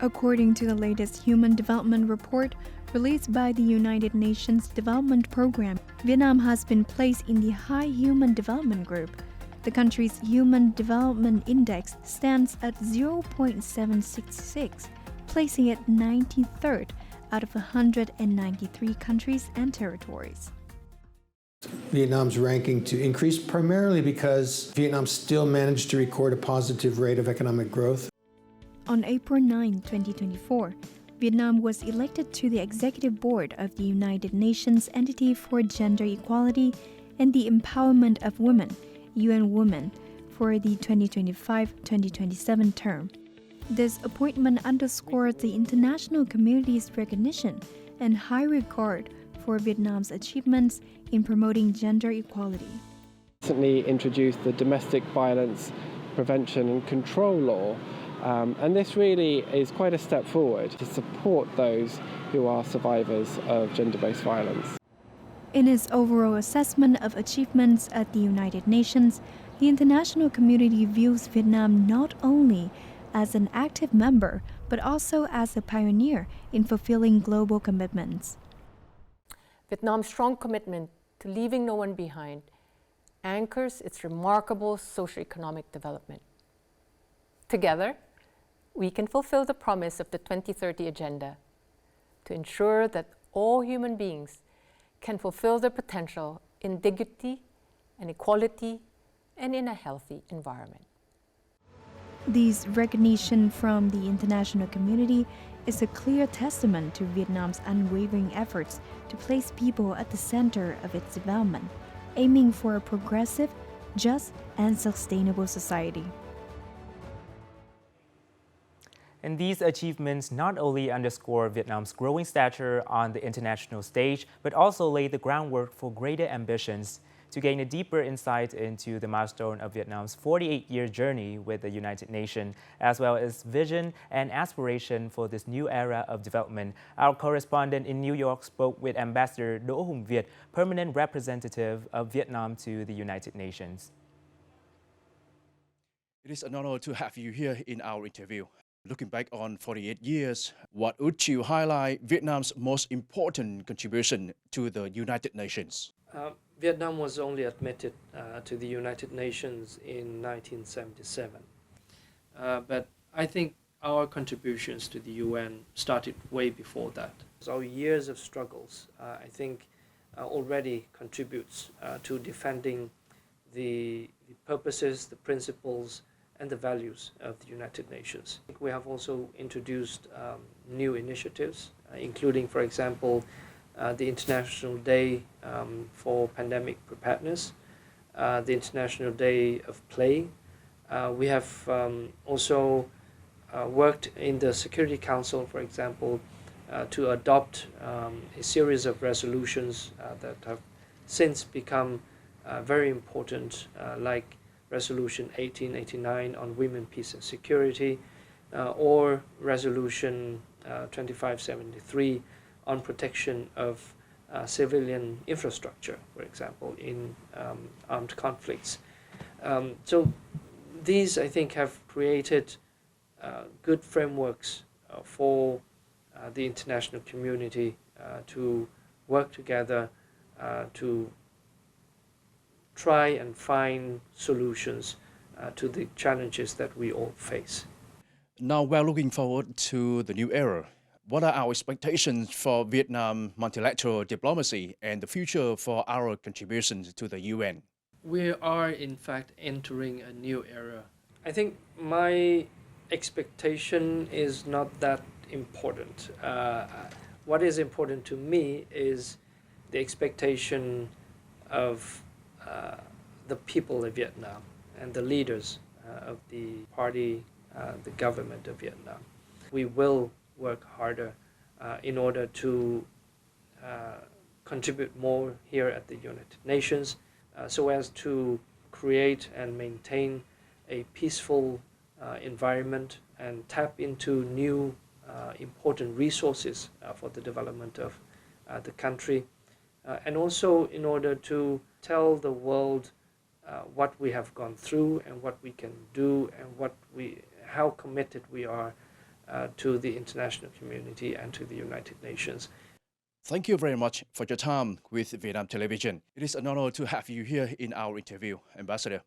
According to the latest Human Development Report released by the United Nations Development Programme, Vietnam has been placed in the High Human Development Group. The country's Human Development Index stands at 0.766, placing it 93rd out of 193 countries and territories. Vietnam's ranking to increase primarily because Vietnam still managed to record a positive rate of economic growth. On April 9, 2024, Vietnam was elected to the Executive Board of the United Nations Entity for Gender Equality and the Empowerment of Women, UN Women, for the 2025-2027 term. This appointment underscores the international community's recognition and high regard for Vietnam's achievements in promoting gender equality. Recently introduced the Domestic Violence Prevention and Control Law, and this really is quite a step forward to support those who are survivors of gender-based violence. In its overall assessment of achievements at the United Nations, the international community views Vietnam not only as an active member, but also as a pioneer in fulfilling global commitments. Vietnam's strong commitment to leaving no one behind anchors its remarkable socioeconomic development. Together, we can fulfill the promise of the 2030 Agenda to ensure that all human beings can fulfill their potential in dignity and equality and in a healthy environment. This recognition from the international community is a clear testament to Vietnam's unwavering efforts to place people at the center of its development, aiming for a progressive, just, and sustainable society. And these achievements not only underscore Vietnam's growing stature on the international stage, but also lay the groundwork for greater ambitions. To gain a deeper insight into the milestone of Vietnam's 48-year journey with the United Nations, as well as vision and aspiration for this new era of development, our correspondent in New York spoke with Ambassador Đỗ Hùng Việt, permanent representative of Vietnam to the United Nations. It is an honor to have you here in our interview. Looking back on 48 years, what would you highlight Vietnam's most important contribution to the United Nations? Vietnam was only admitted to the United Nations in 1977. But I think our contributions to the UN started way before that. So our years of struggles, I think, already contributes to defending the purposes, the principles, and the values of the United Nations. We have also introduced new initiatives, including, for example, the International Day for Pandemic Preparedness, the International Day of Play. We have also worked in the Security Council, for example, to adopt a series of resolutions that have since become very important, like Resolution 1889 on Women, Peace and Security, or Resolution 2573 on protection of civilian infrastructure, for example, in armed conflicts. So these, I think, have created good frameworks for the international community to work together to try and find solutions to the challenges that we all face. Now we're looking forward to the new era. What are our expectations for Vietnam multilateral diplomacy and the future for our contributions to the UN? We are, in fact, entering a new era. I think my expectation is not that important. What is important to me is the expectation of the people of Vietnam and the leaders of the party, the government of Vietnam. We will work harder in order to contribute more here at the United Nations so as to create and maintain a peaceful environment and tap into new important resources for the development of the country, and also in order to tell the world what we have gone through and what we can do and how committed we are to the international community and to the United Nations. Thank you very much for your time with Vietnam Television. It is an honor to have you here in our interview, Ambassador.